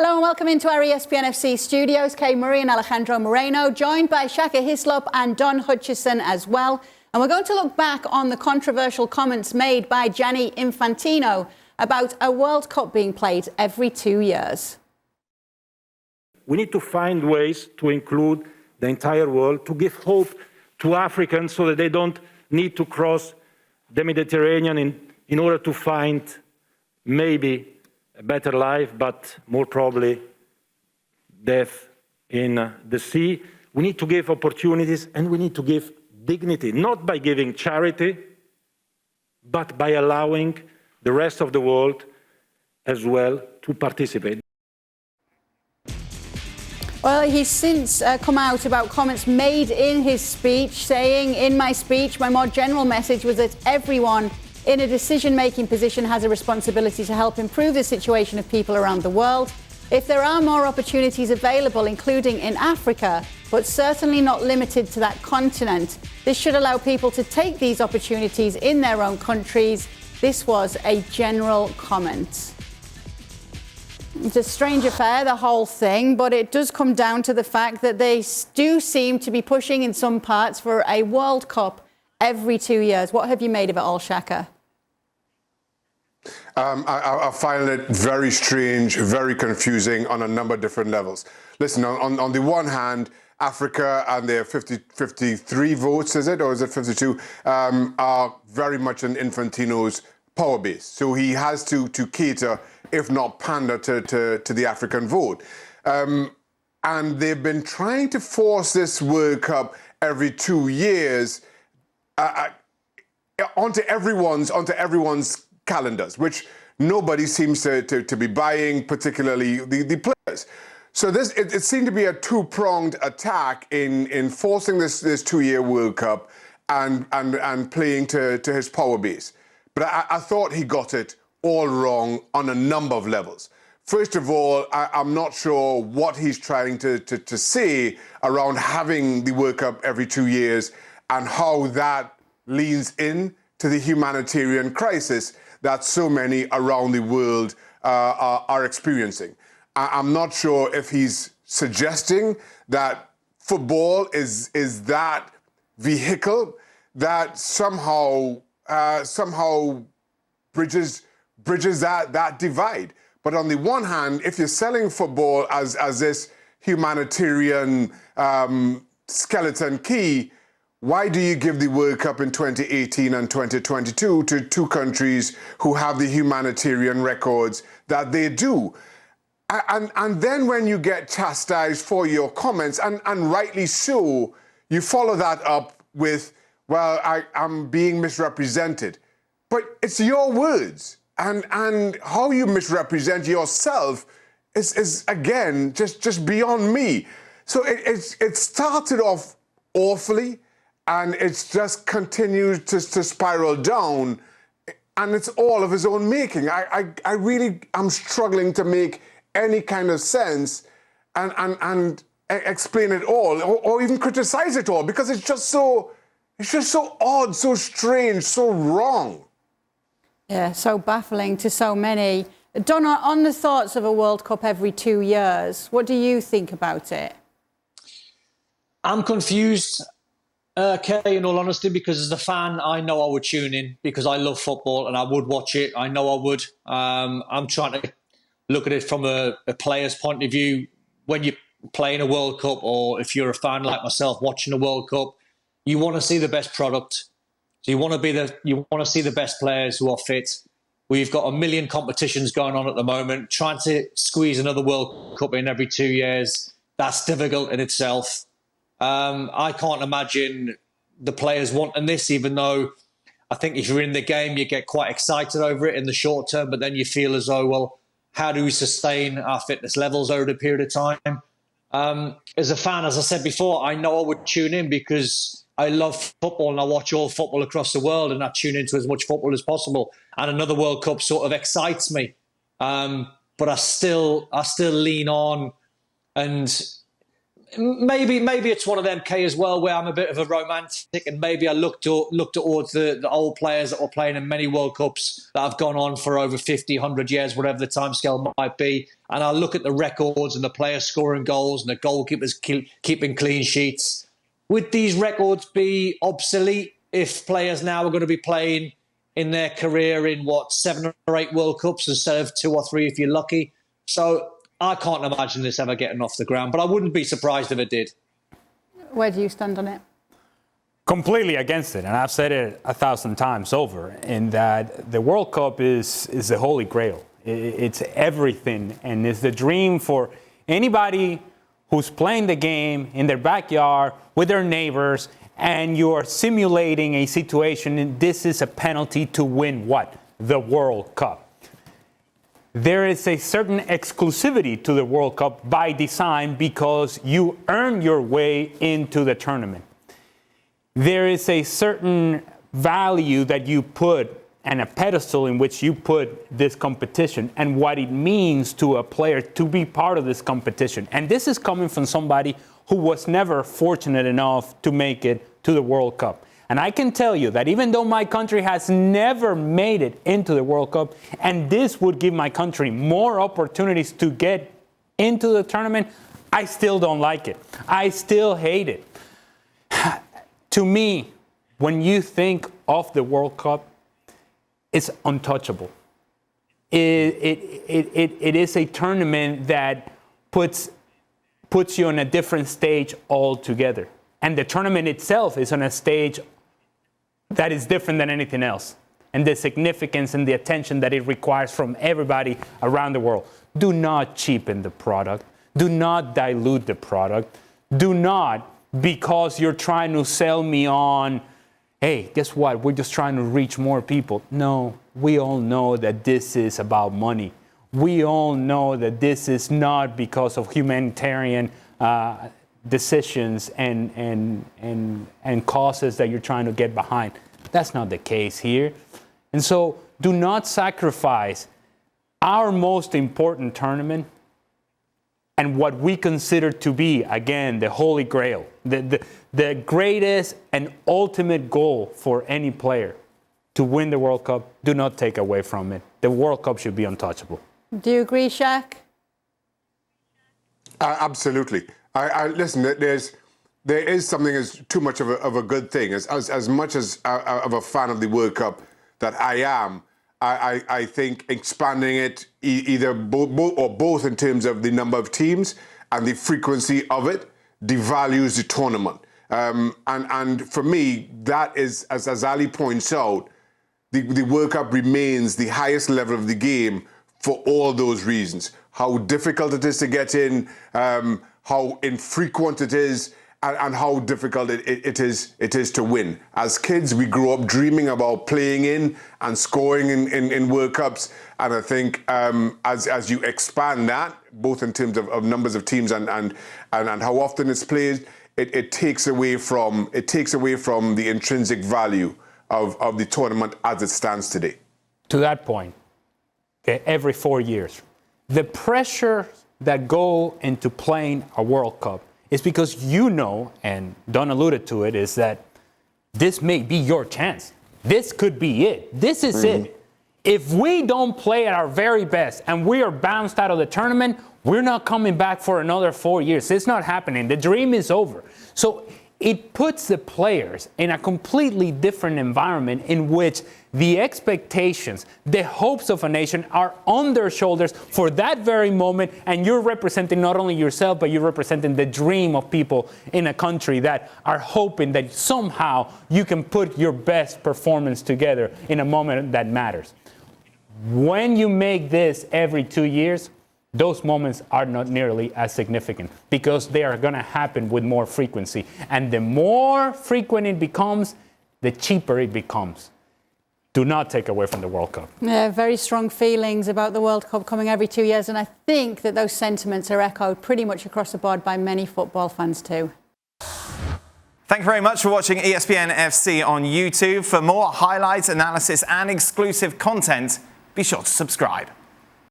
Hello and welcome into our ESPNFC studios. Kay Murray and Alejandro Moreno, joined by Shaka Hislop and Don Hutchison as well. And we're going to look back on the controversial comments made by Gianni Infantino about a World Cup being played every 2 years. We need to find ways to include the entire world, to give hope to Africans so that they don't need to cross the Mediterranean in order to find maybe a better life, but more probably death in the sea. We need to give opportunities and we need to give dignity, not by giving charity, but by allowing the rest of the world as well to participate. Well, he's since come out about comments made in his speech, saying, "In my speech, my more general message was that everyone in a decision-making position has a responsibility to help improve the situation of people around the world. If there are more opportunities available, including in Africa, but certainly not limited to that continent, this should allow people to take these opportunities in their own countries." This was a general comment. It's a strange affair, the whole thing, but it does come down to the fact that they do seem to be pushing in some parts for a World Cup every 2 years. What have you made of it all, Shaka? I find it very strange, very confusing on a number of different levels. Listen, on the one hand, Africa and their 53 votes, is it, or is it 52, are very much in Infantino's power base. So he has to cater, if not pander, to the African vote. And they've been trying to force this World Cup every 2 years onto everyone's calendars, which nobody seems to be buying, particularly the players. So it seemed to be a two-pronged attack in forcing this 2-year World Cup and playing to his power base. But I thought he got it all wrong on a number of levels. First of all, I'm not sure what he's trying to say around having the World Cup every 2 years and how that leans in to the humanitarian crisis that so many around the world are experiencing. I'm not sure if he's suggesting that football is that vehicle that somehow bridges that divide. But on the one hand, if you're selling football as this humanitarian skeleton key, why do you give the World Cup in 2018 and 2022 to two countries who have the humanitarian records that they do? And then when you get chastised for your comments, and rightly so, you follow that up with, well, I'm being misrepresented. But it's your words. And how you misrepresent yourself is again, just beyond me. So it started off awfully, and it's just continued to spiral down, and it's all of his own making. I really am struggling to make any kind of sense and explain it all, or even criticize it all, because it's just so odd, so strange, so wrong. Yeah, so baffling to so many. Don, on the thoughts of a World Cup every 2 years, what do you think about it? I'm confused, Kay, in all honesty, because as a fan, I know I would tune in because I love football and I would watch it. I know I would. I'm trying to look at it from a player's point of view. When you're playing a World Cup, or if you're a fan like myself watching a World Cup, you want to see the best product. So you want to see the best players who are fit. We've got a million competitions going on at the moment. Trying to squeeze another World Cup in every 2 years, that's difficult in itself. I can't imagine the players wanting this, even though I think if you're in the game, you get quite excited over it in the short term, but then you feel as though, well, how do we sustain our fitness levels over a period of time? As a fan, as I said before, I know I would tune in because I love football and I watch all football across the world and I tune into as much football as possible. And another World Cup sort of excites me. But I still lean on, and maybe it's one of them, Kay, as well, where I'm a bit of a romantic, and maybe I look towards the old players that were playing in many World Cups that have gone on for over 50, 100 years, whatever the timescale might be, and I look at the records and the players scoring goals and the goalkeepers keeping clean sheets. Would these records be obsolete if players now are going to be playing in their career in, 7 or 8 World Cups instead of 2 or 3 if you're lucky? So I can't imagine this ever getting off the ground, but I wouldn't be surprised if it did. Where do you stand on it? Completely against it, and I've said it 1,000 times over, in that the World Cup is the holy grail. It's everything, and it's the dream for anybody who's playing the game in their backyard with their neighbors, and you're simulating a situation, and this is a penalty to win what? The World Cup. There is a certain exclusivity to the World Cup by design because you earn your way into the tournament. There is a certain value that you put and a pedestal in which you put this competition and what it means to a player to be part of this competition. And this is coming from somebody who was never fortunate enough to make it to the World Cup. And I can tell you that even though my country has never made it into the World Cup, and this would give my country more opportunities to get into the tournament, I still don't like it. I still hate it. To me, when you think of the World Cup, it's untouchable. It is a tournament that puts you on a different stage altogether. And the tournament itself is on a stage that is different than anything else. And the significance and the attention that it requires from everybody around the world. Do not cheapen the product. Do not dilute the product. Do not, because you're trying to sell me on, hey, guess what? We're just trying to reach more people. No, we all know that this is about money. We all know that this is not because of humanitarian decisions and causes that you're trying to get behind. That's not the case here. And so do not sacrifice our most important tournament and what we consider to be, again, the Holy Grail, the greatest and ultimate goal for any player to win the World Cup. Do not take away from it. The World Cup should be untouchable. Do you agree, Shaq? Absolutely. Listen, there is something as too much of a good thing. As much as of a fan of the World Cup that I am, I think expanding it either both in terms of the number of teams and the frequency of it devalues the tournament. And for me, that is, as Ali points out, the World Cup remains the highest level of the game for all those reasons. How difficult it is to get in, how infrequent it is, and how difficult it is to win. As kids, we grew up dreaming about playing in and scoring in World Cups. And I think as you expand that, both in terms of numbers of teams and how often it's played, it takes away from the intrinsic value of the tournament as it stands today. To that point, okay, every 4 years, the pressure that go into playing a World Cup is because you know, and Don alluded to it, is that this may be your chance. This could be it. This is it. If we don't play at our very best and we are bounced out of the tournament, we're not coming back for another 4 years. It's not happening. The dream is over. So it puts the players in a completely different environment in which the expectations, the hopes of a nation are on their shoulders for that very moment, and you're representing not only yourself, but you're representing the dream of people in a country that are hoping that somehow you can put your best performance together in a moment that matters. When you make this every 2 years, those moments are not nearly as significant because they are going to happen with more frequency. And the more frequent it becomes, the cheaper it becomes. Do not take away from the World Cup. Yeah, very strong feelings about the World Cup coming every 2 years. And I think that those sentiments are echoed pretty much across the board by many football fans too. Thank you very much for watching ESPN FC on YouTube. For more highlights, analysis and exclusive content, be sure to subscribe.